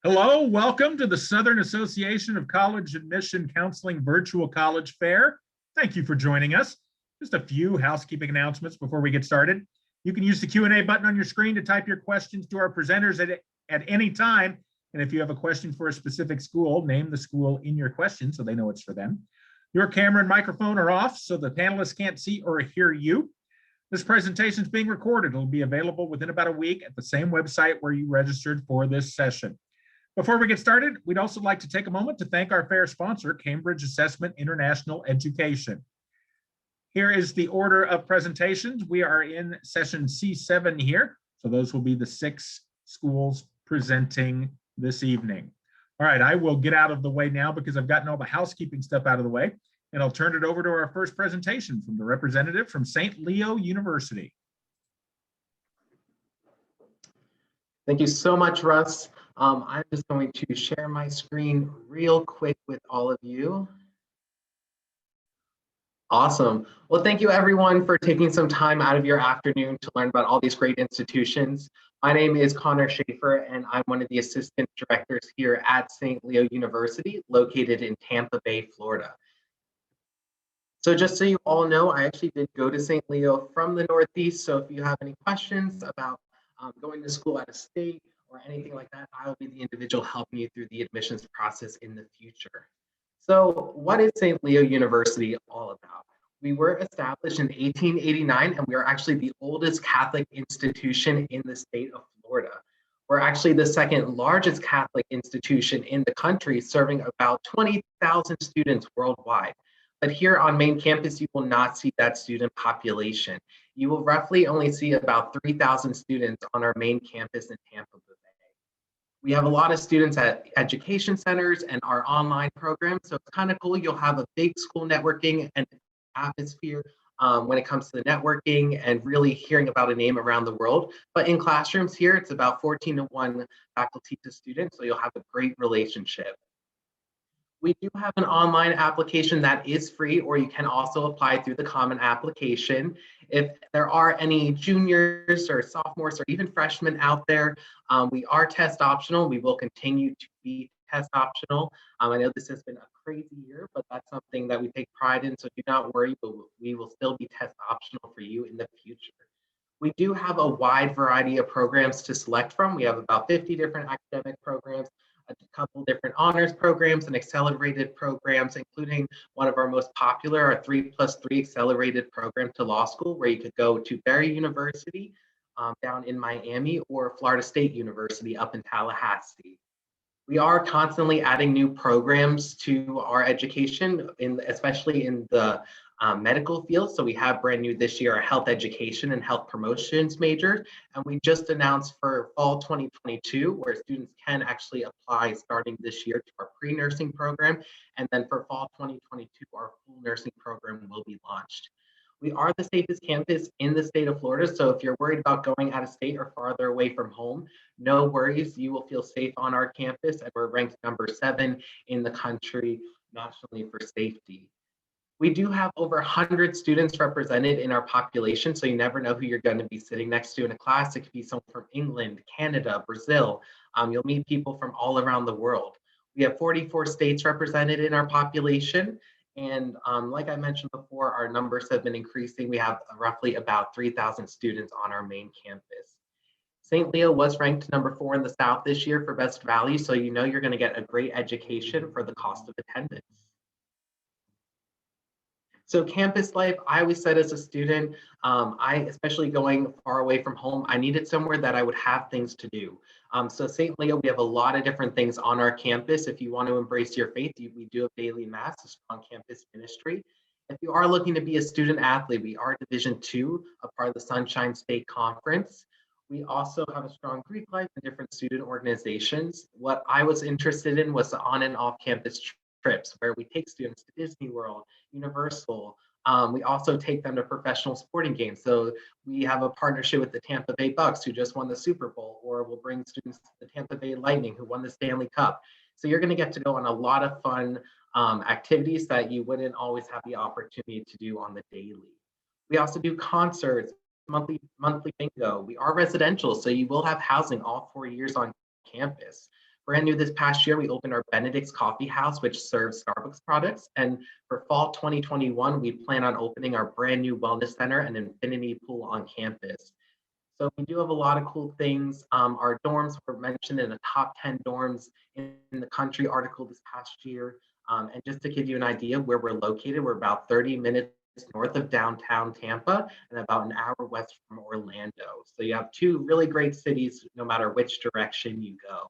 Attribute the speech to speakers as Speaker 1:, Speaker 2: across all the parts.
Speaker 1: Hello, welcome to the Southern Association of College Admission Counseling Virtual College Fair. Thank you for joining us. Just a few housekeeping announcements before we get started. You can use the Q&A button on your screen to type your questions to our presenters at any time. And if you have a question for a specific school, name the school in your question so they know it's for them. Your camera and microphone are off so the panelists can't see or hear you. This presentation is being recorded. It'll be available within about a week at the same website where you registered for this session. Before we get started, we'd also like to take a moment to thank our fair sponsor, Cambridge Assessment International Education. Here is the order of presentations. We are in session C7 here, so those will be the 6 schools presenting this evening. All right, I will get out of the way now because I've gotten all the housekeeping stuff out of the way, and I'll turn it over to our first presentation from the representative from St. Leo University.
Speaker 2: Thank you so much, Russ. I'm just going to share my screen real quick with all of you. Awesome. Well, thank you everyone for taking some time out of your afternoon to learn about all these great institutions. My name is Connor Schaefer, and I'm one of the assistant directors here at St. Leo University, located in Tampa Bay, Florida. So just so you all know, I actually did go to St. Leo from the Northeast. So if you have any questions about going to school out of state or anything like that, I will be the individual helping you through the admissions process in the future. So what is St. Leo University all about? We were established in 1889, and we are actually the oldest Catholic institution in the state of Florida. We're actually the second largest Catholic institution in the country, serving about 20,000 students worldwide. But here on main campus, you will not see that student population. You will roughly only see about 3,000 students on our main campus in Tampa Bay. We have a lot of students at education centers and our online programs, so it's kind of cool. You'll have a big school networking and atmosphere when it comes to the networking and really hearing about a name around the world. But in classrooms here, it's about 14-to-1 faculty to students, so you'll have a great relationship. We do have an online application that is free, or you can also apply through the common application. If there are any juniors or sophomores or even freshmen out there, we are test optional. We will continue to be test optional. I know this has been a crazy year, but that's something that we take pride in, so do not worry, but we will still be test optional for you in the future. We do have a wide variety of programs to select from. We have about 50 different academic programs, a couple different honors programs and accelerated programs, including one of our most popular, our 3+3 accelerated program to law school, where you could go to Barry University down in Miami or Florida State University up in Tallahassee. We are constantly adding new programs to our education, especially in the medical field. So we have brand new this year, a health education and health promotions major. And we just announced for fall 2022, where students can actually apply starting this year to our pre-nursing program. And then for fall 2022, our full nursing program will be launched. We are the safest campus in the state of Florida. So if you're worried about going out of state or farther away from home, no worries, you will feel safe on our campus. And we're ranked number 7 in the country nationally for safety. We do have over 100 students represented in our population, so you never know who you're going to be sitting next to in a class. It could be someone from England, Canada, Brazil. You'll meet people from all around the world. We have 44 states represented in our population. And like I mentioned before, our numbers have been increasing. We have roughly about 3,000 students on our main campus. St. Leo was ranked number 4 in the South this year for best value, so you know you're going to get a great education for the cost of attendance. So campus life, I always said as a student, especially going far away from home, I needed somewhere that I would have things to do. So St. Leo, we have a lot of different things on our campus. If you want to embrace your faith, we do have daily mass, a strong campus ministry. If you are looking to be a student athlete, we are Division II, a part of the Sunshine State Conference. We also have a strong Greek life and different student organizations. What I was interested in was the on and off campus trips, where we take students to Disney World, Universal. We also take them to professional sporting games. So we have a partnership with the Tampa Bay Bucks, who just won the Super Bowl, or we'll bring students to the Tampa Bay Lightning, who won the Stanley Cup. So you're going to get to go on a lot of fun activities that you wouldn't always have the opportunity to do on the daily. We also do concerts, monthly bingo. We are residential, so you will have housing all 4 years on campus. Brand new this past year, we opened our Benedict's Coffee House, which serves Starbucks products. And for fall 2021, we plan on opening our brand new wellness center and infinity pool on campus. So we do have a lot of cool things. Our dorms were mentioned in the top 10 dorms in the country article this past year. And just to give you an idea of where we're located, we're about 30 minutes north of downtown Tampa and about an hour west from Orlando. So you have two really great cities, no matter which direction you go.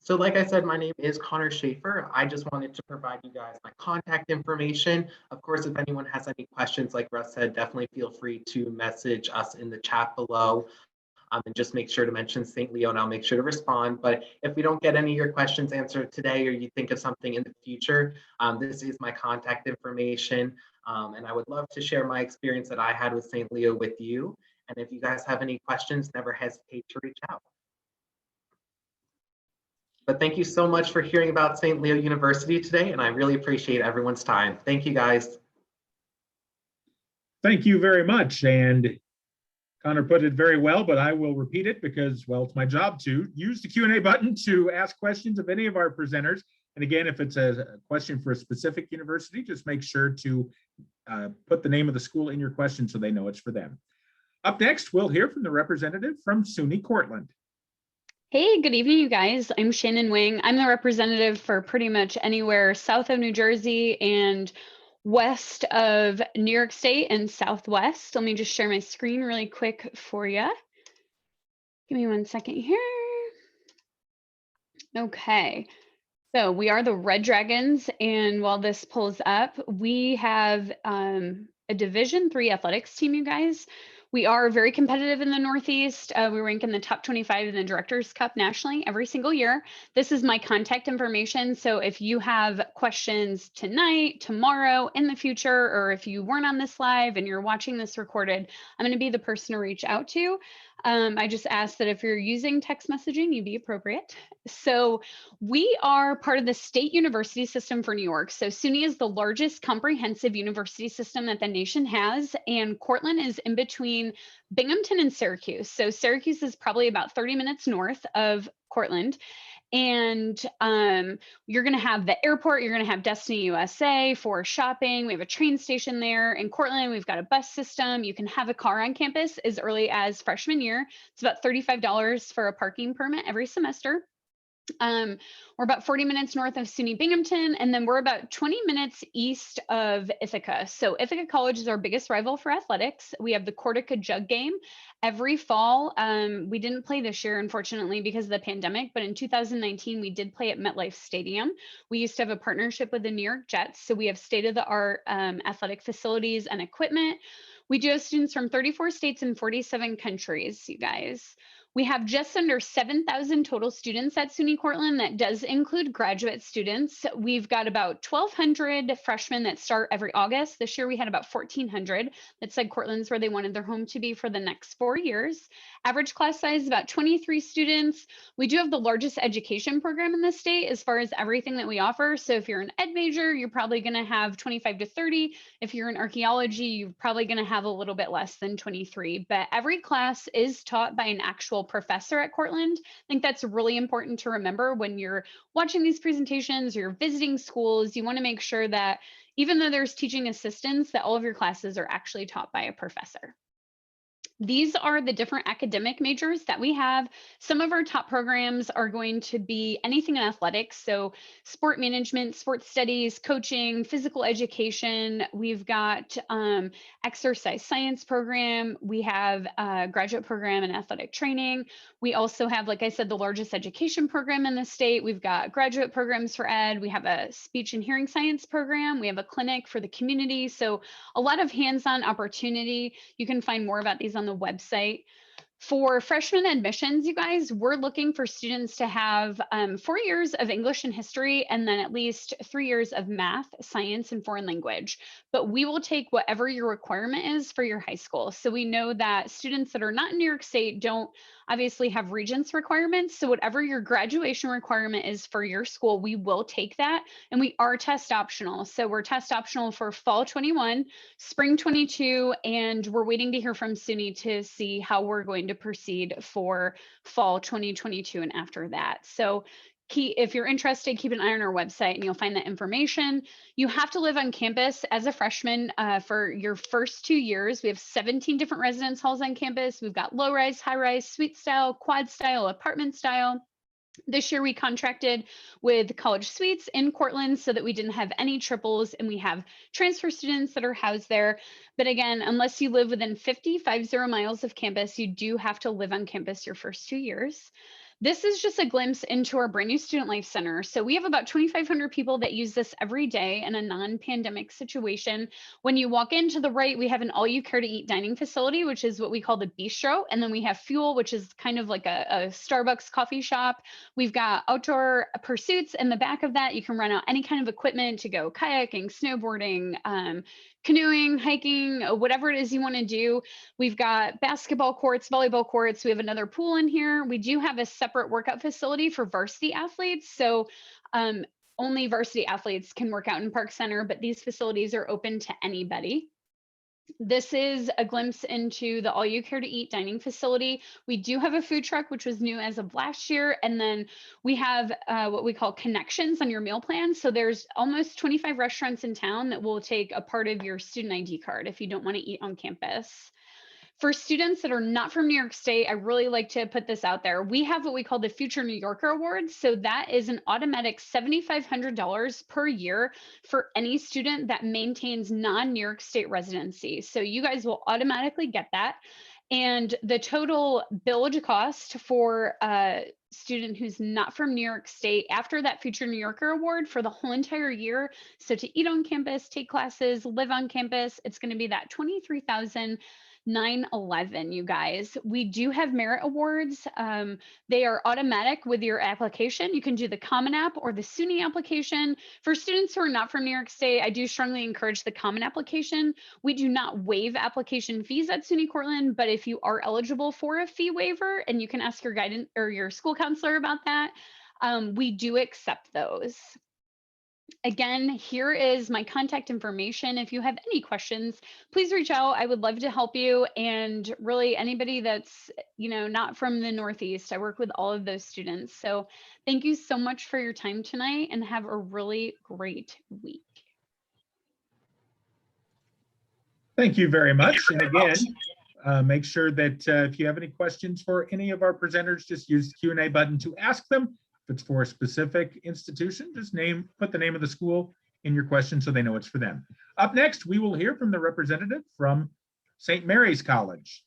Speaker 2: So like I said, my name is Connor Schaefer. I just wanted to provide you guys my contact information. Of course, if anyone has any questions, like Russ said, definitely feel free to message us in the chat below. And just make sure to mention St. Leo and I'll make sure to respond. But if we don't get any of your questions answered today or you think of something in the future, this is my contact information. And I would love to share my experience that I had with St. Leo with you. And if you guys have any questions, never hesitate to reach out. But thank you so much for hearing about St. Leo University today, and I really appreciate everyone's time. Thank you, guys.
Speaker 1: Thank you very much. And Connor put it very well, but I will repeat it because, well, it's my job to use the Q&A button to ask questions of any of our presenters. And again, if it's a question for a specific university, just make sure to put the name of the school in your question so they know it's for them. Up next, we'll hear from the representative from SUNY Cortland.
Speaker 3: Hey, good evening, you guys. I'm Shannon Wing. I'm the representative for pretty much anywhere south of New Jersey and west of New York State and Southwest. Let me just share my screen really quick for you. Give me 1 second here. Okay, so we are the Red Dragons, and while this pulls up, we have a Division III athletics team, you guys. We are very competitive in the Northeast. We rank in the top 25 in the Directors Cup nationally every single year. This is my contact information. So if you have questions tonight, tomorrow, in the future, or if you weren't on this live and you're watching this recorded, I'm going to be the person to reach out to. I just ask that if you're using text messaging, you be appropriate. So we are part of the state university system for New York. So SUNY is the largest comprehensive university system that the nation has, and Cortland is in between Binghamton and Syracuse. So Syracuse is probably about 30 minutes north of Cortland. And you're going to have the airport, you're going to have Destiny USA for shopping. We have a train station there. In Cortland, we've got a bus system. You can have a car on campus as early as freshman year. It's about $35 for a parking permit every semester. We're about 40 minutes north of SUNY Binghamton, and then we're about 20 minutes east of Ithaca. So Ithaca College is our biggest rival for athletics. We have the Cortica Jug game every fall. We didn't play this year, unfortunately, because of the pandemic, but in 2019, we did play at MetLife Stadium. We used to have a partnership with the New York Jets, so we have state-of-the-art athletic facilities and equipment. We do have students from 34 states and 47 countries, you guys. We have just under 7,000 total students at SUNY Cortland. That does include graduate students. We've got about 1,200 freshmen that start every August. This year we had about 1,400 that said Cortland's where they wanted their home to be for the next 4 years. Average class size about 23 students. We do have the largest education program in the state as far as everything that we offer. So if you're an ed major, you're probably going to have 25 to 30. If you're in archaeology, you're probably going to have a little bit less than 23. But every class is taught by an actual professor at Cortland. I think that's really important to remember when you're watching these presentations, you're visiting schools. You want to make sure that even though there's teaching assistants, that all of your classes are actually taught by a professor. These are the different academic majors that we have. Some of our top programs are going to be anything in athletics. So sport management, sports studies, coaching, physical education. We've got exercise science program. We have a graduate program in athletic training. We also have, like I said, the largest education program in the state. We've got graduate programs for ed. We have a speech and hearing science program. We have a clinic for the community. So a lot of hands-on opportunity. You can find more about these on the website. For freshman admissions, you guys, we're looking for students to have 4 years of English and history, and then at least 3 years of math, science, and foreign language. But we will take whatever your requirement is for your high school. So we know that students that are not in New York State don't obviously have Regents requirements. So whatever your graduation requirement is for your school, we will take that. And we are test optional. So we're test optional for fall 21, spring 22, and we're waiting to hear from SUNY to see how we're going to to proceed for fall 2022 and after that. So if you're interested, keep an eye on our website and you'll find that information. You have to live on campus as a freshman for your first 2 years. We have 17 different residence halls on campus. We've got low rise, high rise, suite style, quad style, apartment style. This year we contracted with College Suites in Cortland so that we didn't have any triples, and we have transfer students that are housed there. But again, unless you live within 50 miles of campus, you do have to live on campus your first 2 years. This is just a glimpse into our brand new Student Life Center. So we have about 2,500 people that use this every day in a non-pandemic situation. When you walk in to the right, we have an all-you-care-to-eat dining facility, which is what we call the bistro. And then we have fuel, which is kind of like a Starbucks coffee shop. We've got outdoor pursuits in the back of that. You can rent out any kind of equipment to go kayaking, snowboarding, canoeing, hiking, whatever it is you want to do. We've got basketball courts, volleyball courts. We have another pool in here. We do have a separate workout facility for varsity athletes. So only varsity athletes can work out in Park Center, but these facilities are open to anybody. This is a glimpse into the all you care to eat dining facility. We do have a food truck, which was new as of last year. And then we have what we call connections on your meal plan. So there's almost 25 restaurants in town that will take a part of your student ID card if you don't want to eat on campus. For students that are not from New York State, I really like to put this out there. We have what we call the Future New Yorker Awards. So that is an automatic $7,500 per year for any student that maintains non-New York State residency. So you guys will automatically get that. And the total billed cost for a student who's not from New York State after that Future New Yorker Award for the whole entire year, so to eat on campus, take classes, live on campus, it's going to be that $23,911, you guys. We do have merit awards. They are automatic with your application. You can do the Common App or the SUNY application. For students who are not from New York State, I do strongly encourage the Common application. We do not waive application fees at SUNY Cortland, but if you are eligible for a fee waiver, and you can ask your guidance or your school counselor about that, we do accept those. Again, here is my contact information. If you have any questions, please reach out. I would love to help you. And really anybody that's, not from the Northeast, I work with all of those students. So thank you so much for your time tonight and have a really great week.
Speaker 1: Thank you very much. And again, make sure that if you have any questions for any of our presenters, just use the Q&A button to ask them. If it's for a specific institution, just put the name of the school in your question so they know it's for them. Up next, we will hear from the representative from St. Mary's College.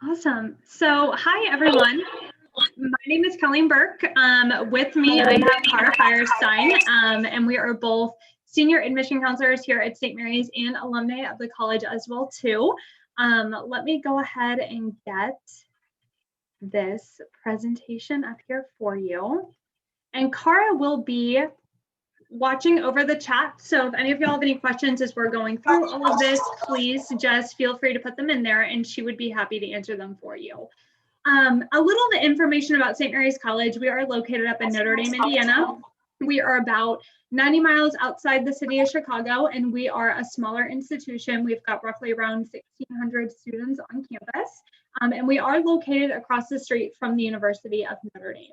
Speaker 4: Awesome. So hi, everyone. My name is Colleen Burke. With me, I have Cara Firestein, and we are both senior admission counselors here at St. Mary's and alumni of the college as well too. Let me go ahead and get this presentation up here for you. And Cara will be watching over the chat. So if any of y'all have any questions as we're going through all of this, please just feel free to put them in there and she would be happy to answer them for you. A little bit information about St. Mary's College. We are located up in Notre Dame, Indiana. We are about 90 miles outside the city of Chicago, and we are a smaller institution. We've got roughly around 1,600 students on campus, and we are located across the street from the University of Notre Dame.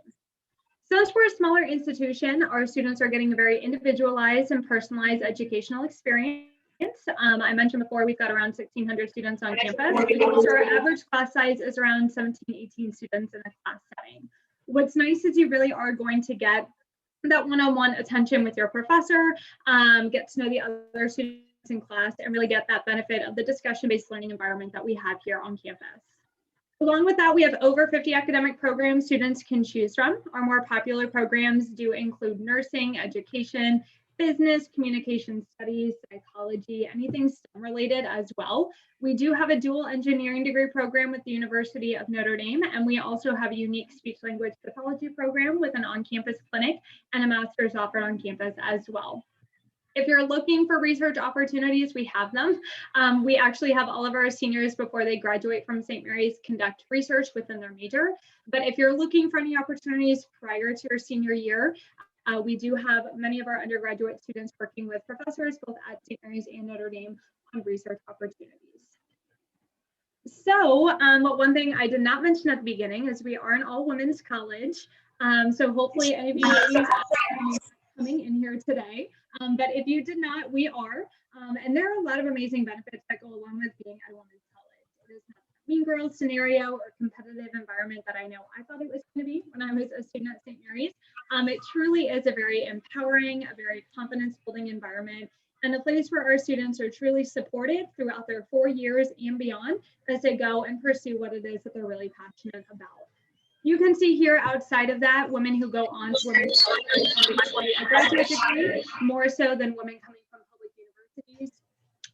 Speaker 4: So as we're a smaller institution, our students are getting a very individualized and personalized educational experience. I mentioned before, we've got around 1,600 students on campus. So our average class size is around 17, 18 students in a class setting. What's nice is you really are going to get that one-on-one attention with your professor, get to know the other students in class, and really get that benefit of the discussion-based learning environment that we have here on campus. Along with that, we have over 50 academic programs students can choose from. Our more popular programs do include nursing, education, business, communication studies, psychology, anything STEM related as well. We do have a dual engineering degree program with the University of Notre Dame, and we also have a unique speech language pathology program with an on-campus clinic and a master's offered on campus as well. If you're looking for research opportunities, we have them. We actually have all of our seniors before they graduate from St. Mary's conduct research within their major. But if you're looking for any opportunities prior to your senior year, We do have many of our undergraduate students working with professors both at St. Mary's and Notre Dame on research opportunities. So one thing I did not mention at the beginning is we are an all-women's college. So hopefully any of you ladies are coming in here today. But if you did not, we are. And there are a lot of amazing benefits that go along with being at a women's college. It is not a mean girls scenario or competitive environment that I know I thought it was going to be when I was a student at St. Mary's. It truly is a very empowering, a very confidence-building environment, and a place where our students are truly supported throughout their 4 years and beyond as they go and pursue what it is that they're really passionate about. You can see here outside of that, women who go on to women's college a graduate degree, more so than women coming from public universities.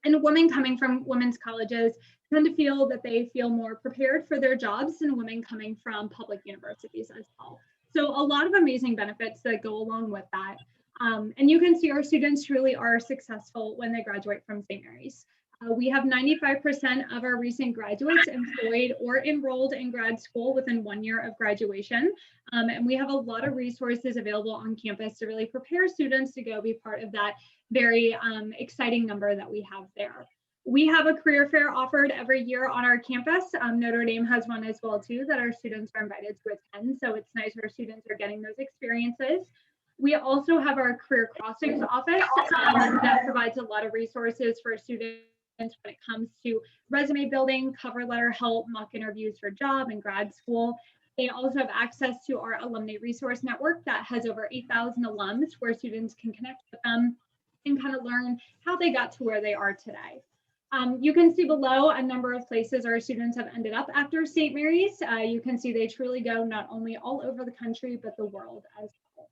Speaker 4: And women coming from women's colleges tend to feel that they feel more prepared for their jobs than women coming from public universities as well. So a lot of amazing benefits that go along with that. And you can see our students truly are successful when they graduate from St. Mary's. We have 95% of our recent graduates employed or enrolled in grad school within 1 year of graduation. And we have a lot of resources available on campus to really prepare students to go be part of that very exciting number that we have there. We have a career fair offered every year on our campus. Notre Dame has one as well too that our students are invited to attend. So it's nice our students are getting those experiences. We also have our Career Crossings office that provides a lot of resources for students when it comes to resume building, cover letter help, mock interviews for job and grad school. They also have access to our alumni resource network that has over 8,000 alums where students can connect with them and kind of learn how they got to where they are today. You can see below a number of places our students have ended up after St. Mary's. You can see they truly go not only all over the country, but the world as well.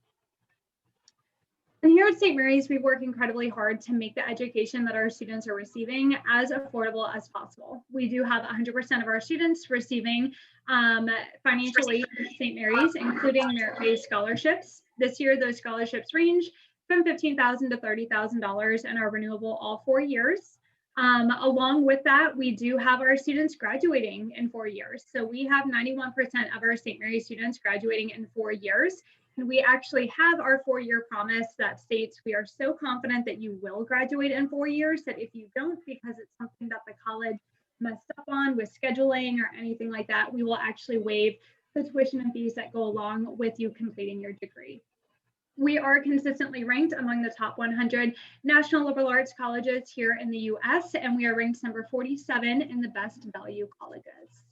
Speaker 4: And here at St. Mary's, we work incredibly hard to make the education that our students are receiving as affordable as possible. We do have 100% of our students receiving financial aid at St. Mary's, including merit-based scholarships. This year, those scholarships range from $15,000 to $30,000 and are renewable all 4 years. Along with that, we do have our students graduating in 4 years. So we have 91% of our St. Mary's students graduating in 4 years. And we actually have our 4-year promise that states we are so confident that you will graduate in 4 years that if you don't, because it's something that the college messed up on with scheduling or anything like that, we will actually waive the tuition and fees that go along with you completing your degree. We are consistently ranked among the top 100 national liberal arts colleges here in the US, and we are ranked number 47 in the best value colleges.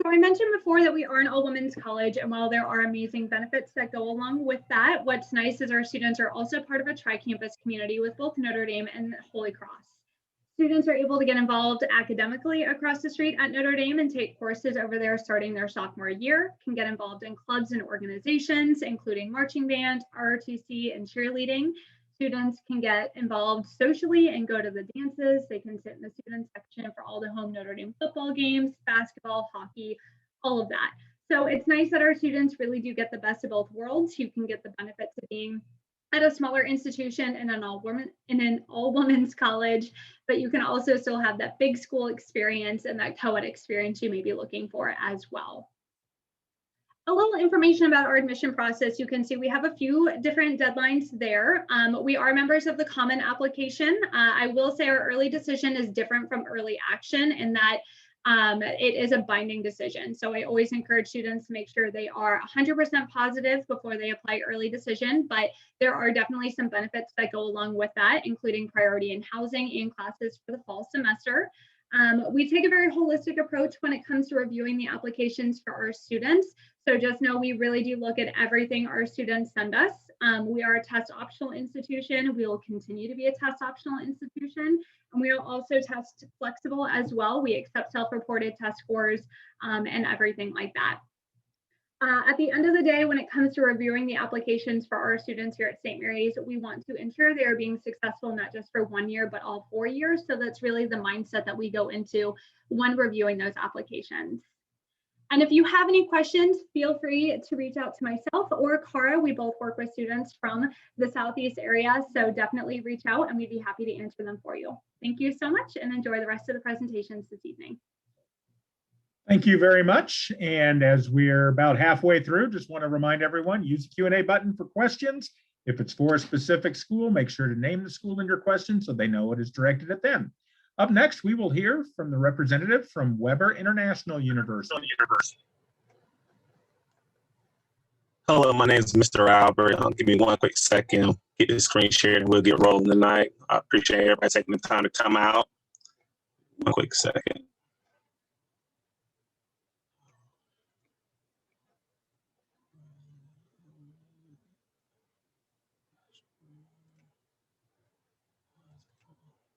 Speaker 4: So I mentioned before that we are an all-women's college, and while there are amazing benefits that go along with that, what's nice is our students are also part of a tri-campus community with both Notre Dame and Holy Cross. Students are able to get involved academically across the street at Notre Dame and take courses over there starting their sophomore year, can get involved in clubs and organizations, including marching band, ROTC, and cheerleading. Students can get involved socially and go to the dances. They can sit in the student section for all the home Notre Dame football games, basketball, hockey, all of that. So it's nice that our students really do get the best of both worlds. You can get the benefits of being at a smaller institution in an all-women's college, but you can also still have that big school experience and that co-ed experience you may be looking for as well. A little information about our admission process. You can see we have a few different deadlines there. We are members of the Common Application. I will say our early decision is different from early action in that it is a binding decision. So I always encourage students to make sure they are 100% positive before they apply early decision, but there are definitely some benefits that go along with that, including priority in housing and classes for the fall semester. We take a very holistic approach when it comes to reviewing the applications for our students. So just know we really do look at everything our students send us. We are a test optional institution. We will continue to be a test optional institution. And we are also test flexible as well. We accept self-reported test scores and everything like that. At the end of the day, when it comes to reviewing the applications for our students here at St. Mary's, we want to ensure they are being successful not just for 1 year, but all 4 years. So that's really the mindset that we go into when reviewing those applications. And if you have any questions, feel free to reach out to myself or Cara. We both work with students from the Southeast area, so definitely reach out and we'd be happy to answer them for you. Thank you so much and enjoy the rest of the presentations this evening.
Speaker 1: Thank you very much. And as we're about halfway through, just want to remind everyone, use the Q&A button for questions. If it's for a specific school, make sure to name the school in your question so they know it is directed at them. Up next, we will hear from the representative from Weber International University.
Speaker 5: Hello, my name is Mr. Albert. Give me one quick second, get this screen shared, and we'll get rolling tonight. I appreciate everybody taking the time to come out. One quick second.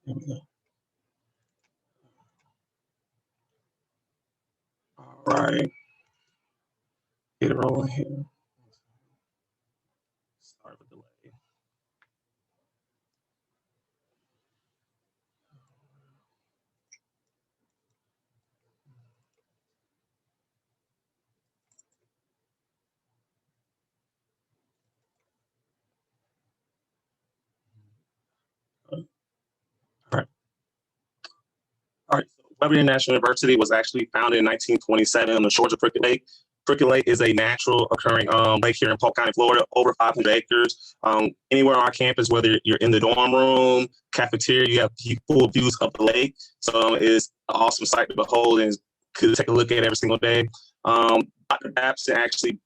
Speaker 5: There we go. All right. Get it rolling here. Sorry for the delay. All right, so Weber International University was actually founded in 1927 on the shores of Crooked Lake. Crooked Lake is a natural occurring lake here in Polk County, Florida, over 500 acres. Anywhere on our campus, whether you're in the dorm room, cafeteria, you have full views of the lake. So it's an awesome sight to behold and could take a look at every single day. Dr. Babson actually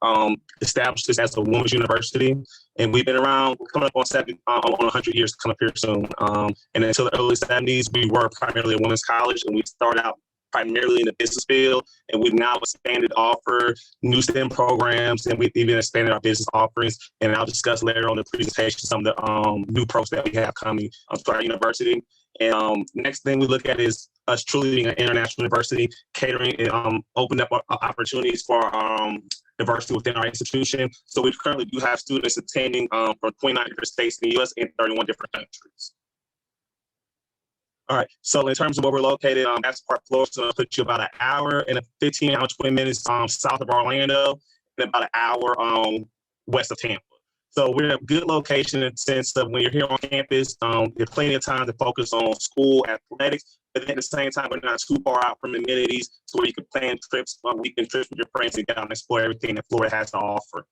Speaker 5: established this as a women's university, and we've been around, coming up on 100 years, come up here soon. And until the early 70s, we were primarily a women's college, and we started out primarily in the business field, and we've now expanded to offer new STEM programs, and we've even expanded our business offerings. And I'll discuss later on the presentation some of the new programs that we have coming to our university. And next thing we look at is us truly being an international university, catering and opening up opportunities for diversity within our institution. So we currently do have students attending from 29 different states in the U.S. and 31 different countries. All right, so in terms of where we're located, that's Park, Florida, so it'll put you about an hour and 20 minutes south of Orlando, and about an hour west of Tampa. So we're in a good location in the sense of when you're here on campus, there's plenty of time to focus on school athletics, but then at the same time, we're not too far out from amenities, so where you can plan trips, weekend trips with your friends and get out and explore everything that Florida has to offer.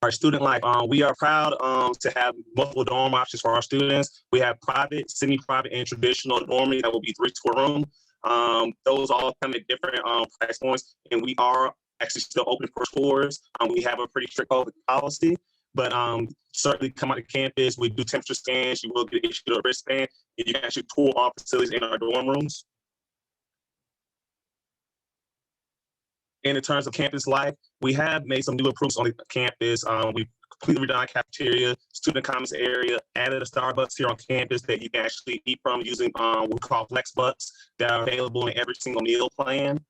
Speaker 5: Our student life, we are proud to have multiple dorm options for our students. We have private, semi-private, and traditional dorming that will be 3 to a room. Those all come at different price points, and we are actually still open for tours. We have a pretty strict COVID policy, but certainly come out to campus. We do temperature scans. You will get issued a wristband, and you can actually tour all facilities in our dorm rooms. And in terms of campus life, we have made some new improvements on the campus. We've completely redone our cafeteria, student commons area, added a Starbucks here on campus that you can actually eat from using what we call Flex Bucks that are available in every single meal plan.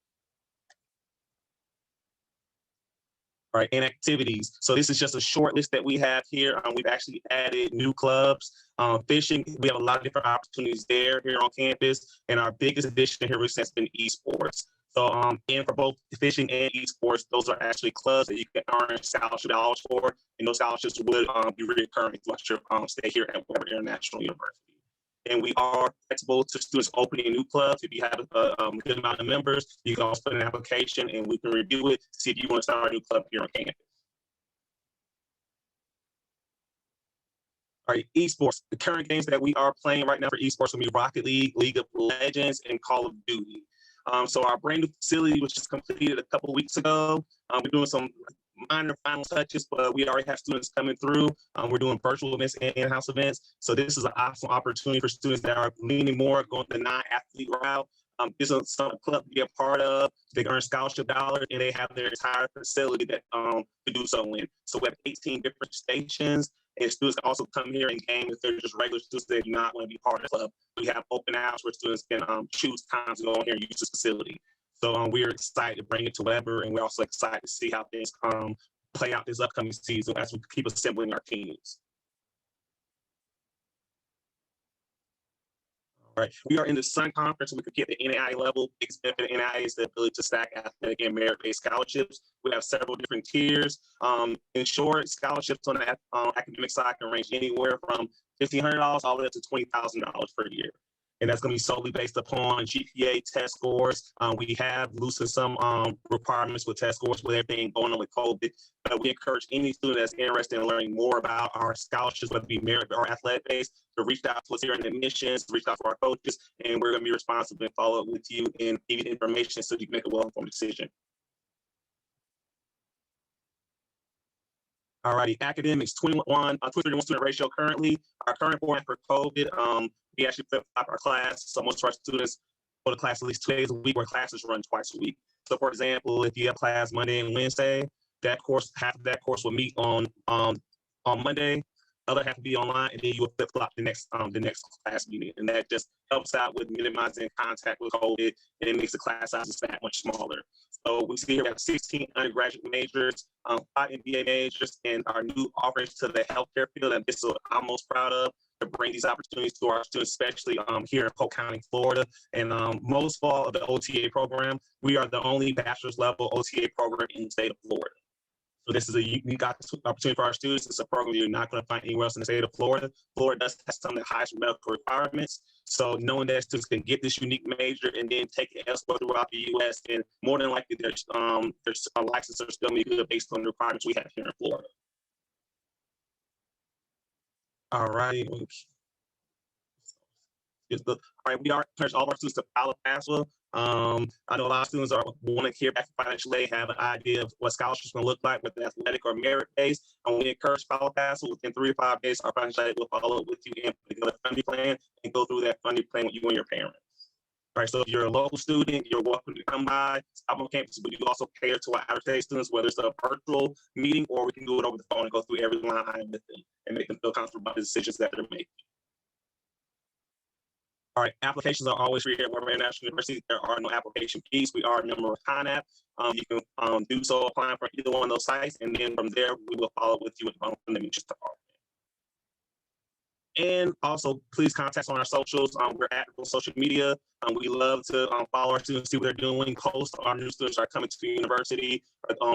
Speaker 5: All right, and activities. So this is just a short list that we have here. We've actually added new clubs. Fishing, we have a lot of different opportunities here on campus. And our biggest addition here recently has been esports. So and for both fishing and esports, those are actually clubs that you can earn scholarship dollars for. And those scholarships would be recurring throughout your stay here at Weber International University. And we are flexible to students opening new clubs. If you have a good amount of members, you can also put an application and we can review it, see if you want to start a new club here on campus. All right, esports. The current games that we are playing right now for esports will be Rocket League, League of Legends, and Call of Duty. So our brand new facility was just completed a couple of weeks ago. We're doing some minor final touches, but we already have students coming through. We're doing virtual events and in-house events. So this is an awesome opportunity for students that are leaning more, going the non-athlete route. This is some club to be a part of. They earn scholarship dollars and they have their entire facility that to do so in. So we have 18 different stations. And students can also come here and game if they're just regular students that do not want to be part of the club. We have open hours where students can choose times to go in here and use this facility. So we're excited to bring it to Weber, and we're also excited to see how things play out this upcoming season as we keep assembling our teams. All right, we are in the SUN conference, and we could get the NAIA level. Biggest benefit of NAIA is the ability to stack athletic and merit-based scholarships. We have several different tiers. In short, scholarships on the academic side can range anywhere from $1,500 all the way up to $20,000 per year. and that's going to be solely based upon GPA test scores. We have loosened some requirements with test scores with everything going on with COVID, but we encourage any student that's interested in learning more about our scholarships, whether it be merit or athletic based, to reach out to us here in admissions, to reach out to our coaches, and we're going to be responsible and follow up with you and give you the information so you can make a well-informed decision. All righty, academics, 21 student ratio currently. Our current format for COVID, we actually flip-flop our class. So most of our students go to class at least 2 days a week, where classes run twice a week. So for example, if you have class Monday and Wednesday, that course, half of that course will meet on Monday, other half will be online, and then you will flip-flop the next class meeting. And that just helps out with minimizing contact with COVID, and it makes the class sizes that much smaller. So we see here we have 16 undergraduate majors, 5 MBA majors, and our new offerings to the healthcare field, and this is what I'm most proud of, to bring these opportunities to our students, especially here in Polk County, Florida. And most of all of the OTA program, we are the only bachelor's level OTA program in the state of Florida. So this is a unique opportunity for our students. It's a program you're not going to find anywhere else in the state of Florida. Florida does have some of the highest medical requirements. So knowing that students can get this unique major and then take it elsewhere throughout the U.S., and more than likely their license are still good based on the requirements we have here in Florida. All right. All right, we are encouraging all of our students to file a FAFSA. I know a lot of students want to hear back from financial aid, have an idea of what scholarships going to look like, whether athletic or merit-based. And we encourage file a FAFSA. Within 3 to 5 days, our financial aid will follow up with you and put together a funding plan and go through that funding plan with you and your parents. All right, so if you're a local student, you're welcome to come by, stop on campus, but you can also cater to our out-of-state students, whether it's a virtual meeting or we can do it over the phone and go through every line item with them and make them feel comfortable about the decisions that they're making. All right, applications are always free here at Weber International University. There are no application fees. We are a member of CONAP. You can do so applying for either one of those sites, and then from there, we will follow with you at the home from the admissions department. And also, please contact us on our socials. We're active on social media. We love to follow our students, see what they're doing, post our new students are coming to the university,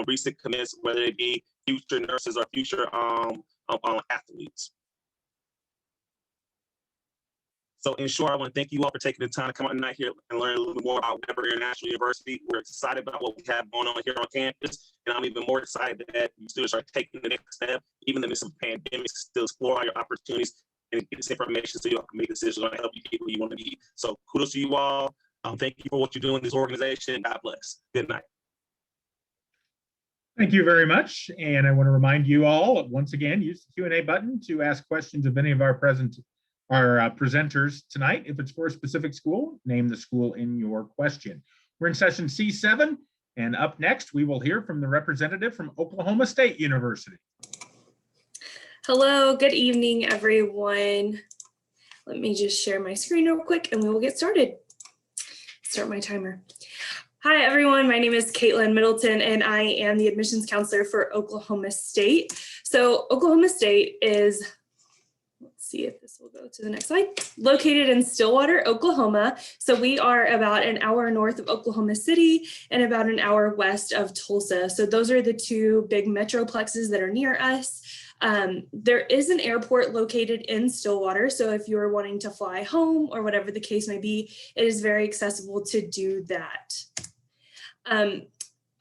Speaker 5: recent commits, whether it be future nurses or future athletes. So in short, I want to thank you all for taking the time to come out tonight here and learn a little bit more about Weber International University. We're excited about what we have going on here on campus, and I'm even more excited that you students are taking the next step, even in the midst of the pandemic, still explore all your opportunities and get this information so you all can make decisions on how to help you get where you want to be. So kudos to you all. Thank you for what you're doing in this organization. God bless. Good night.
Speaker 1: Thank you very much. And I want to remind you all, once again, use the Q&A button to ask questions of any of our presenters tonight. If it's for a specific school, name the school in your question. We're in session C7, and up next, we will hear from the representative from Oklahoma State University.
Speaker 6: Hello, good evening, everyone. Let me just share my screen real quick and we will get started. Start my timer. Hi, everyone. My name is Caitlin Middleton, and I am the admissions counselor for Oklahoma State. So Oklahoma State is, let's see if this will go to the next slide, located in Stillwater, Oklahoma. So we are about an hour north of Oklahoma City and about an hour west of Tulsa. So those are the two big metroplexes that are near us. There is an airport located in Stillwater. So if you're wanting to fly home or whatever the case may be, it is very accessible to do that.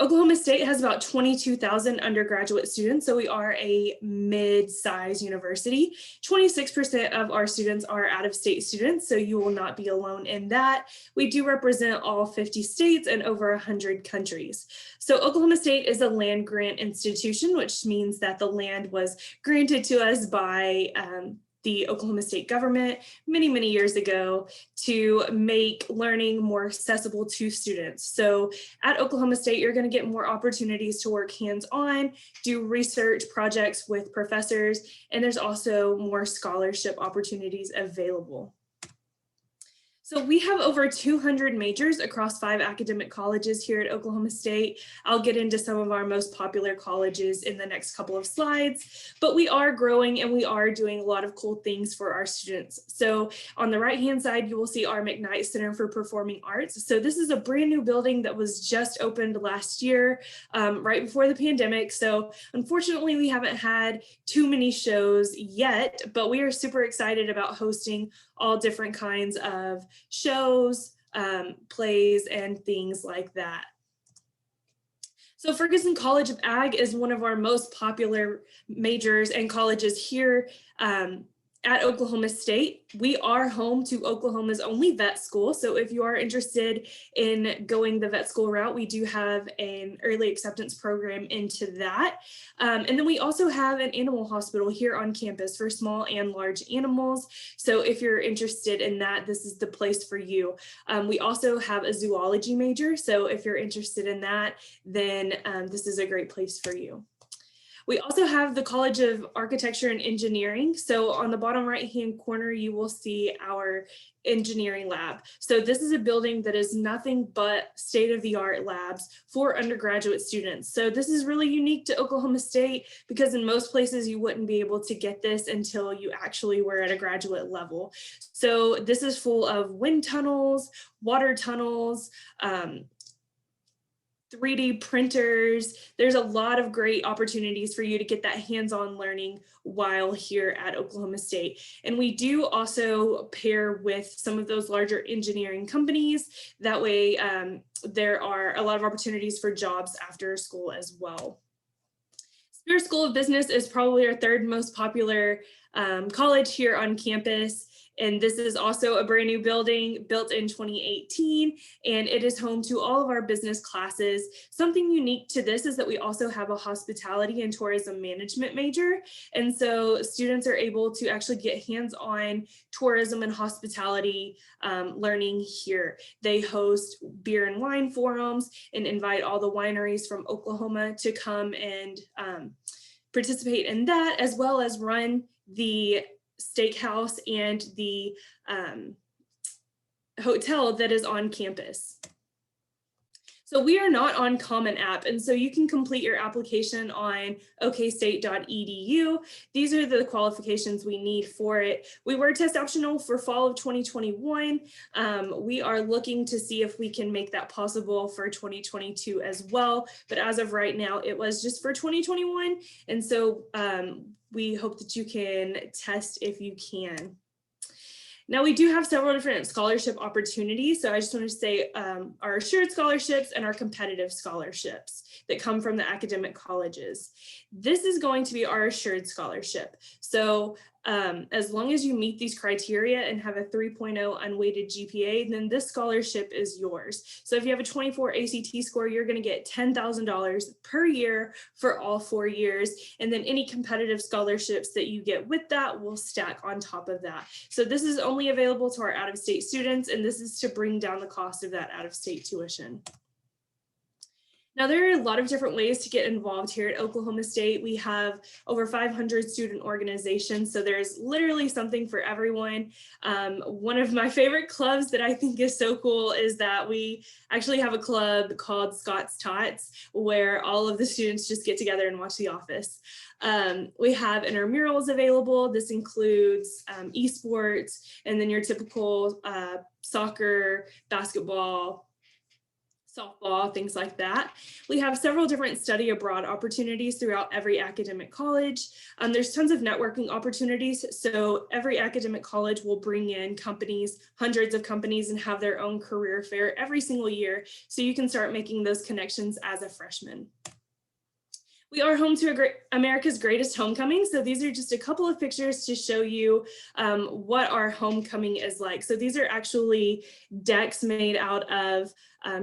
Speaker 6: Oklahoma State has about 22,000 undergraduate students, so we are a mid-sized university. 26% of our students are out-of-state students, so you will not be alone in that. We do represent all 50 states and over 100 countries. So Oklahoma State is a land grant institution, which means that the land was granted to us by the Oklahoma State government many, many years ago to make learning more accessible to students. So at Oklahoma State, you're going to get more opportunities to work hands-on, do research projects with professors, and there's also more scholarship opportunities available. So we have over 200 majors across 5 academic colleges here at Oklahoma State. I'll get into some of our most popular colleges in the next couple of slides, but we are growing and we are doing a lot of cool things for our students. So on the right-hand side, you will see our McKnight Center for Performing Arts. So this is a brand new building that was just opened last year, right before the pandemic. So unfortunately, we haven't had too many shows yet, but we are super excited about hosting all different kinds of shows, plays, and things like that. So Ferguson College of Ag is one of our most popular majors and colleges here at Oklahoma State. We are home to Oklahoma's only vet school. So if you are interested in going the vet school route, we do have an early acceptance program into that. And then we also have an animal hospital here on campus for small and large animals. So if you're interested in that, this is the place for you. We also have a zoology major. So if you're interested in that, then this is a great place for you. We also have the College of Architecture and Engineering. So on the bottom right-hand corner, you will see our engineering lab. So this is a building that is nothing but state-of-the-art labs for undergraduate students. So this is really unique to Oklahoma State because in most places you wouldn't be able to get this until you actually were at a graduate level. So this is full of wind tunnels, water tunnels, 3D printers. There's a lot of great opportunities for you to get that hands-on learning while here at Oklahoma State. And we do also pair with some of those larger engineering companies. That way there are a lot of opportunities for jobs after school as well. Spear School of Business is probably our third most popular college here on campus. And this is also a brand new building built in 2018, and it is home to all of our business classes. Something unique to this is that we also have a hospitality and tourism management major. And so students are able to actually get hands-on tourism and hospitality learning here. They host beer and wine forums and invite all the wineries from Oklahoma to come and participate in that, as well as run the steakhouse and the hotel that is on campus. So we are not on Common App, and so you can complete your application on okstate.edu. These are the qualifications we need for it. We were test optional for fall of 2021. We are looking to see if we can make that possible for 2022 as well, but as of right now, it was just for 2021, and so we hope that you can test if you can. Now we do have several different scholarship opportunities. So I just want to say our assured scholarships and our competitive scholarships that come from the academic colleges. This is going to be our assured scholarship. So as long as you meet these criteria and have a 3.0 unweighted GPA, then this scholarship is yours. So if you have a 24 ACT score, you're going to get $10,000 per year for all 4 years. And then any competitive scholarships that you get with that will stack on top of that. So this is only available to our out-of-state students, and this is to bring down the cost of that out-of-state tuition. Now, there are a lot of different ways to get involved here at Oklahoma State. We have over 500 student organizations, so there's literally something for everyone. One of my favorite clubs that I think is so cool is that we actually have a club called Scott's Tots, where all of the students just get together and watch The Office. We have intramurals available. This includes esports, and then your typical soccer, basketball, softball, things like that. We have several different study abroad opportunities throughout every academic college. There's tons of networking opportunities. So every academic college will bring in companies, hundreds of companies, and have their own career fair every single year. So you can start making those connections as a freshman. We are home to America's Greatest Homecoming. So these are just a couple of pictures to show you what our homecoming is like. So these are actually decks made out of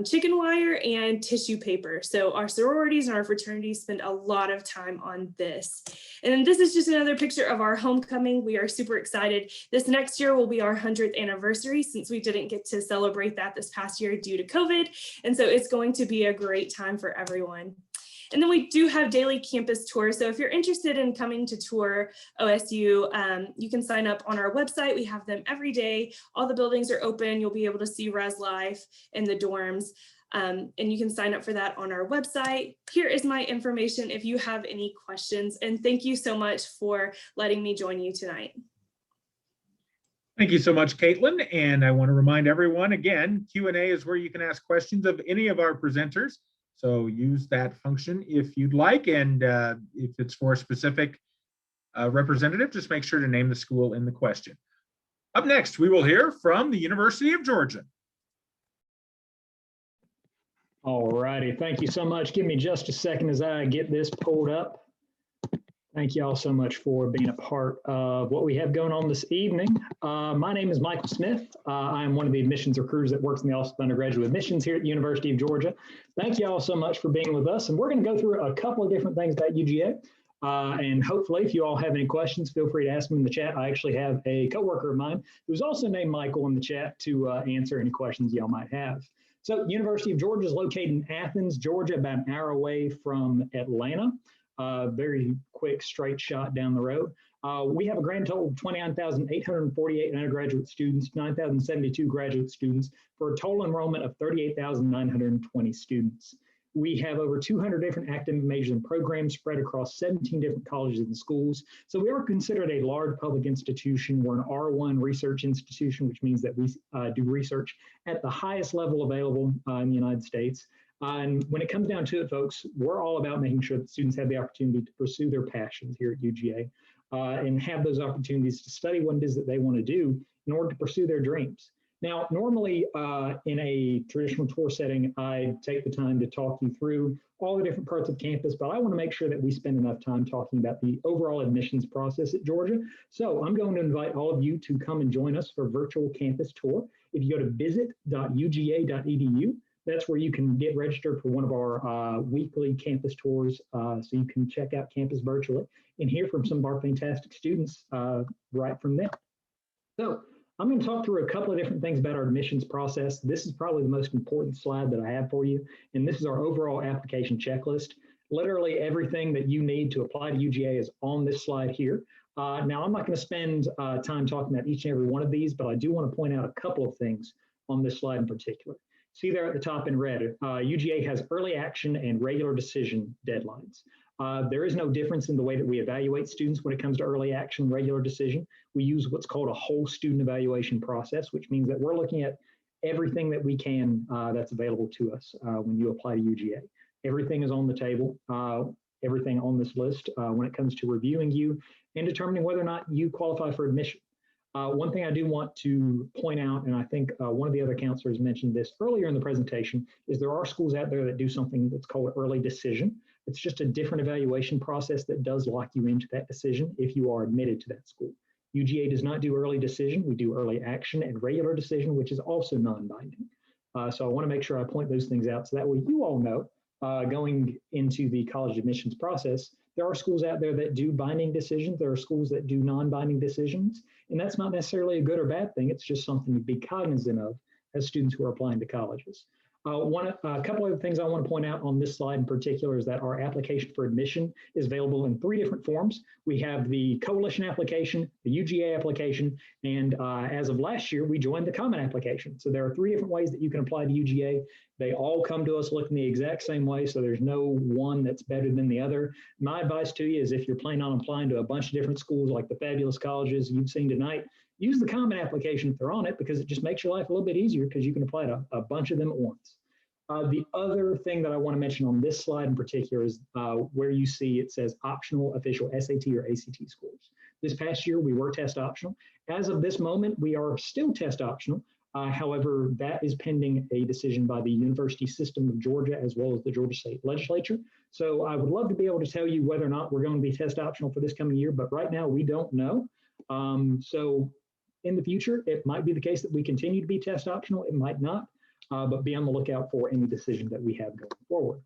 Speaker 6: chicken wire and tissue paper. So our sororities and our fraternities spend a lot of time on this. And then this is just another picture of our homecoming. We are super excited. This next year will be our 100th anniversary since we didn't get to celebrate that this past year due to COVID. And so it's going to be a great time for everyone. And then we do have daily campus tours. So if you're interested in coming to tour OSU, you can sign up on our website. We have them every day. All the buildings are open. You'll be able to see res life in the dorms. And you can sign up for that on our website. Here is my information if you have any questions. And thank you so much for letting me join you tonight.
Speaker 1: Thank you so much, Caitlin. And I want to remind everyone again, Q&A is where you can ask questions of any of our presenters. So use that function if you'd like, and if it's for a specific representative, just make sure to name the school in the question. Up next, we will hear from the University of Georgia.
Speaker 7: All righty, thank you so much. Give me just a second as I get this pulled up. Thank you all so much for being a part of what we have going on this evening. My name is Michael Smith. I am one of the admissions recruiters that works in the Office of Undergraduate Admissions here at the University of Georgia. Thank you all so much for being with us. And we're going to go through a couple of different things about UGA. And hopefully, if you all have any questions, feel free to ask them in the chat. I actually have a coworker of mine who's also named Michael in the chat to answer any questions y'all might have. So University of Georgia is located in Athens, Georgia, about an hour away from Atlanta. Very quick, straight shot down the road. We have a grand total of 29,848 undergraduate students, 9,072 graduate students, for a total enrollment of 38,920 students. We have over 200 different academic majors and programs spread across 17 different colleges and schools. So we are considered a large public institution. We're an R1 research institution, which means that we do research at the highest level available in the United States. And when it comes down to it, folks, we're all about making sure that students have the opportunity to pursue their passions here at UGA and have those opportunities to study what it is that they want to do in order to pursue their dreams. Now, normally in a traditional tour setting, I take the time to talk you through all the different parts of campus, but I want to make sure that we spend enough time talking about the overall admissions process at Georgia. So I'm going to invite all of you to come and join us for a virtual campus tour. If you go to visit.uga.edu, that's where you can get registered for one of our weekly campus tours, so you can check out campus virtually and hear from some of our fantastic students right from there. So I'm going to talk through a couple of different things about our admissions process. This is probably the most important slide that I have for you, and this is our overall application checklist. Literally everything that you need to apply to UGA is on this slide here. Now, I'm not going to spend time talking about each and every one of these, but I do want to point out a couple of things on this slide in particular. See there at the top in red, UGA has early action and regular decision deadlines. There is no difference in the way that we evaluate students when it comes to early action, regular decision. We use what's called a whole student evaluation process, which means that we're looking at everything that we can that's available to us when you apply to UGA. Everything is on the table, everything on this list when it comes to reviewing you and determining whether or not you qualify for admission. One thing I do want to point out, and I think one of the other counselors mentioned this earlier in the presentation, is there are schools out there that do something that's called early decision. It's just a different evaluation process that does lock you into that decision if you are admitted to that school. UGA does not do early decision. We do early action and regular decision, which is also non-binding. So I want to make sure I point those things out so that way you all know going into the college admissions process, there are schools out there that do binding decisions. There are schools that do non-binding decisions. And that's not necessarily a good or bad thing. It's just something to be cognizant of as students who are applying to colleges. A couple of things I want to point out on this slide in particular is that our application for admission is available in 3 different forms. We have the coalition application, the UGA application, and as of last year, we joined the common application. So there are 3 different ways that you can apply to UGA. They all come to us looking the exact same way, so there's no one that's better than the other. My advice to you is if you're planning on applying to a bunch of different schools like the fabulous colleges you've seen tonight, use the common application if they're on it, because it just makes your life a little bit easier because you can apply to a bunch of them at once. The other thing that I want to mention on this slide in particular is where you see it says optional official SAT or ACT scores. This past year, we were test optional. As of this moment, we are still test optional. However, that is pending a decision by the University System of Georgia as well as the Georgia State Legislature. So I would love to be able to tell you whether or not we're going to be test optional for this coming year, but right now we don't know. So in the future, it might be the case that we continue to be test optional. It might not, but be on the lookout for any decision that we have going forward.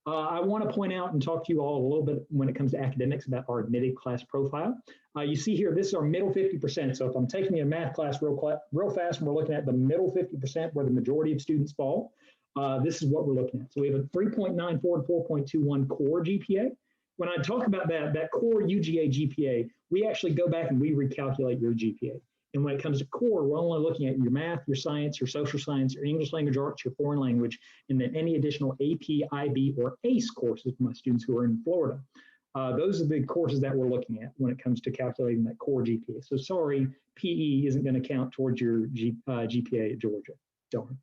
Speaker 7: I want to point out and talk to you all a little bit when it comes to academics about our admitted class profile. You see here, this is our middle 50%. So if I'm taking a math class real fast and we're looking at the middle 50% where the majority of students fall, this is what we're looking at. So we have a 3.94 to 4.21 core GPA. When I talk about that core UGA GPA, we actually go back and we recalculate your GPA. And when it comes to core, we're only looking at your math, your science, your social science, your English language arts, your foreign language, and then any additional AP, IB, or ACE courses for my students who are in Florida. Those are the courses that we're looking at when it comes to calculating that core GPA. So sorry, PE isn't going to count towards your GPA at Georgia. Darn.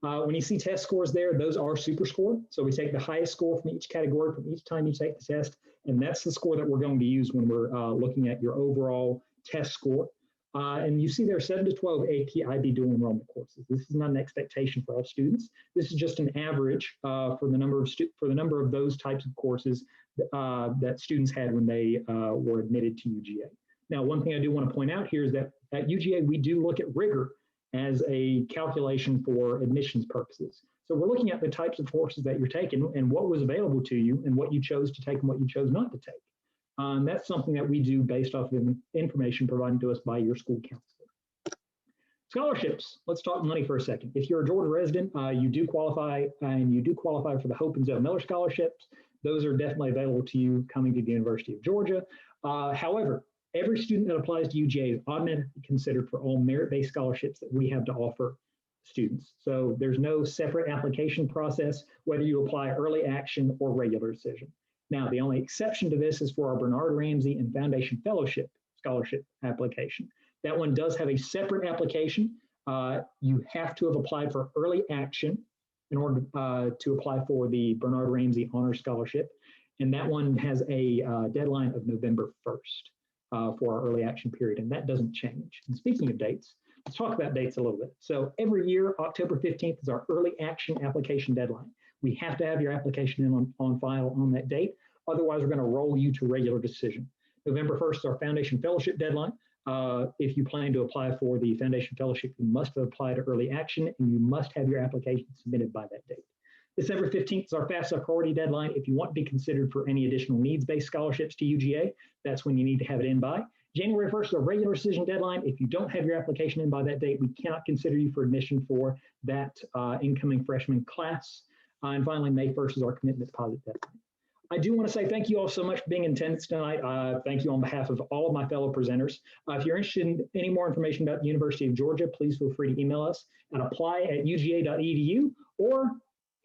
Speaker 7: When you see test scores there, those are super score. So we take the highest score from each category from each time you take the test, and that's the score that we're going to use when we're looking at your overall test score. And you see there are 7 to 12 AP/IB dual enrollment courses. This is not an expectation for all students. This is just an average for the number of those types of courses that students had when they were admitted to UGA. Now, one thing I do want to point out here is that at UGA, we do look at rigor as a calculation for admissions purposes. So we're looking at the types of courses that you're taking and what was available to you and what you chose to take and what you chose not to take. That's something that we do based off of information provided to us by your school counselor. Scholarships. Let's talk money for a second. If you're a Georgia resident, you do qualify, and you do qualify for the Hope and Zell Miller scholarships. Those are definitely available to you coming to the University of Georgia. However, every student that applies to UGA is automatically considered for all merit-based scholarships that we have to offer students. So there's no separate application process, whether you apply early action or regular decision. Now, the only exception to this is for our Bernard Ramsey and Foundation Fellowship scholarship application. That one does have a separate application. You have to have applied for early action in order to apply for the Bernard Ramsey Honor Scholarship. And that one has a deadline of November 1st for our early action period, and that doesn't change. And speaking of dates, let's talk about dates a little bit. So every year, October 15th is our early action application deadline. We have to have your application in on file on that date. Otherwise, we're going to roll you to regular decision. November 1st is our Foundation Fellowship deadline. If you plan to apply for the Foundation Fellowship, you must apply to early action and you must have your application submitted by that date. December 15th is our FAFSA priority deadline. If you want to be considered for any additional needs-based scholarships to UGA, that's when you need to have it in by. January 1st is our regular decision deadline. If you don't have your application in by that date, we cannot consider you for admission for that incoming freshman class. And finally, May 1st is our commitment deposit deadline. I do want to say thank you all so much for being in attendance tonight. Thank you on behalf of all of my fellow presenters. If you're interested in any more information about the University of Georgia, please feel free to email us at apply@uga.edu or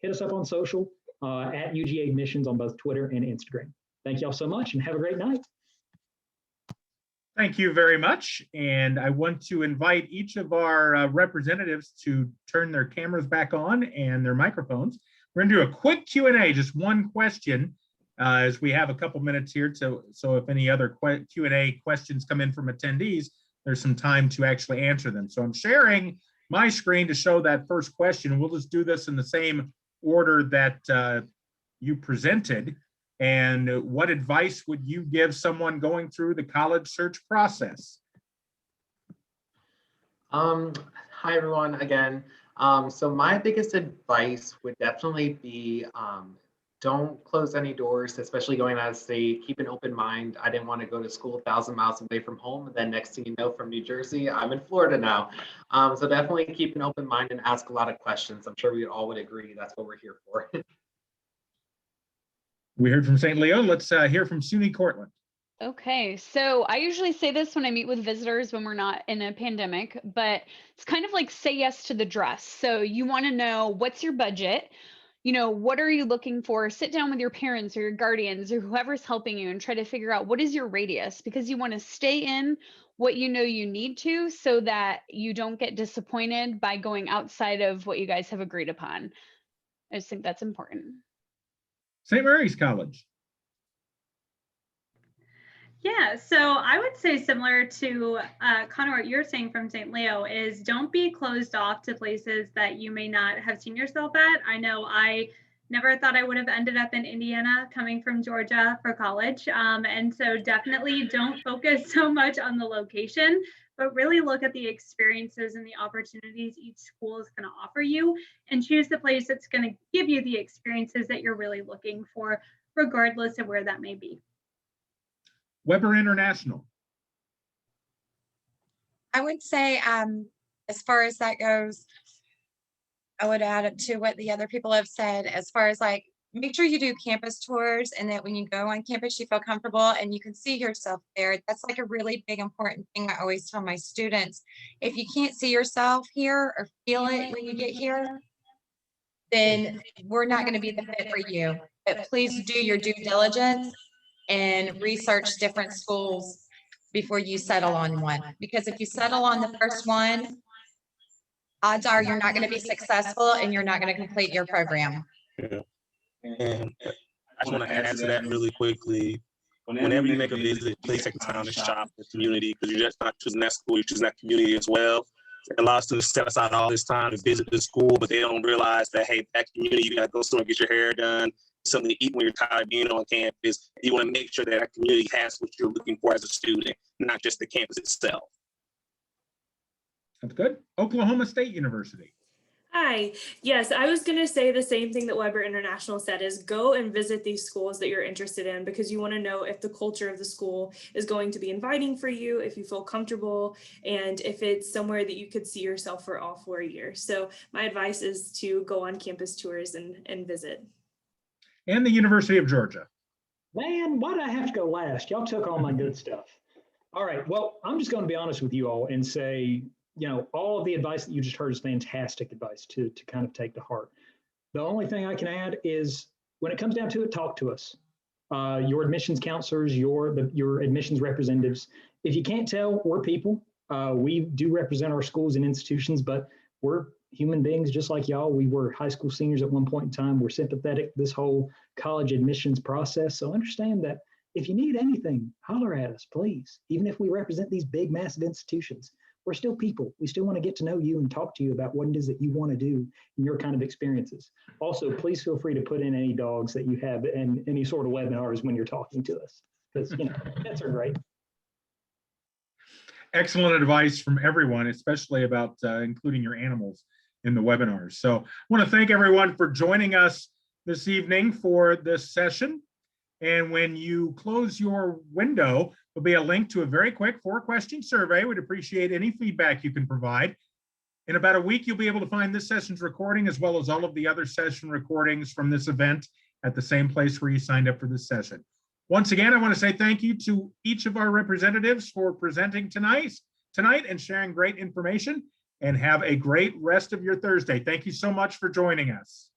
Speaker 7: hit us up on social at UGA Admissions on both Twitter and Instagram. Thank you all so much and have a great night.
Speaker 1: Thank you very much. And I want to invite each of our representatives to turn their cameras back on and their microphones. We're gonna do a quick Q&A, just one question, as we have a couple minutes here. So if any other Q&A questions come in from attendees, there's some time to actually answer them. So I'm sharing my screen to show that first question. We'll just do this in the same order that you presented. And what advice would you give someone going through the college search process?
Speaker 2: Hi, everyone, again. So my biggest advice would definitely be don't close any doors, especially going out of state. Keep an open mind. I didn't want to go to school 1,000 miles away from home. And then next thing you know, from New Jersey, I'm in Florida now. So definitely keep an open mind and ask a lot of questions. I'm sure we all would agree that's what we're here for.
Speaker 1: We heard from St. Leo. Let's hear from SUNY Cortland.
Speaker 3: Okay, so I usually say this when I meet with visitors when we're not in a pandemic, but it's kind of like say yes to the dress. So you want to know what's your budget, you know, what are you looking for? Sit down with your parents or your guardians or whoever's helping you and try to figure out what is your radius, because you want to stay in what you know you need to so that you don't get disappointed by going outside of what you guys have agreed upon. I just think that's important.
Speaker 1: St. Mary's College.
Speaker 4: Yeah, so I would say similar to Connor, what you're saying from St. Leo is don't be closed off to places that you may not have seen yourself at. I know I never thought I would have ended up in Indiana coming from Georgia for college. And so definitely don't focus so much on the location, but really look at the experiences and the opportunities each school is going to offer you and choose the place that's going to give you the experiences that you're really looking for, regardless of where that may be.
Speaker 1: Weber International.
Speaker 8: I would say, as far as that goes, I would add it to what the other people have said, as far as like, make sure you do campus tours and that when you go on campus, you feel comfortable and you can see yourself there. That's like a really big, important thing I always tell my students. If you can't see yourself here or feel it when you get here, then we're not going to be the fit for you. But please do your due diligence and research different schools before you settle on one. Because if you settle on the first one, odds are you're not going to be successful and you're not going to complete your program.
Speaker 5: Yeah. And I just want to add to that really quickly. whenever you make a visit, please take the time to shop the community, because you're just not choosing that school, you're choosing that community as well. A lot of students set aside all this time to visit the school, but they don't realize that, hey, that community, you got to go somewhere and get your hair done, something to eat when you're tired of being on campus. You want to make sure that that community has what you're looking for as a student, not just the campus itself.
Speaker 1: That's good. Oklahoma State University.
Speaker 6: Hi. Yes, I was going to say the same thing that Weber International said, is go and visit these schools that you're interested in, because you want to know if the culture of the school is going to be inviting for you, if you feel comfortable, and if it's somewhere that you could see yourself for all 4 years. So my advice is to go on campus tours and visit.
Speaker 1: And the University of Georgia.
Speaker 7: Man, why did I have to go last? Y'all took all my good stuff. All right, well, I'm just going to be honest with you all and say, you know, all of the advice that you just heard is fantastic advice to kind of take to heart. The only thing I can add is, when it comes down to it, talk to us. Your admissions counselors, your admissions representatives. If you can't tell, we're people. We do represent our schools and institutions, but we're human beings just like y'all. We were high school seniors at one point in time. We're sympathetic to this whole college admissions process. So understand that if you need anything, holler at us, please. Even if we represent these big, massive institutions, we're still people. We still want to get to know you and talk to you about what it is that you want to do in your kind of experiences. Also, please feel free to put in any dogs that you have in any sort of webinars when you're talking to us, because, you know, pets are great.
Speaker 1: Excellent advice from everyone, especially about including your animals in the webinars. So I want to thank everyone for joining us this evening for this session. And when you close your window, there'll be a link to a very quick 4-question survey. We'd appreciate any feedback you can provide. In about a week, you'll be able to find this session's recording, as well as all of the other session recordings from this event at the same place where you signed up for this session. Once again, I want to say thank you to each of our representatives for presenting tonight and sharing great information, and have a great rest of your Thursday. Thank you so much for joining us.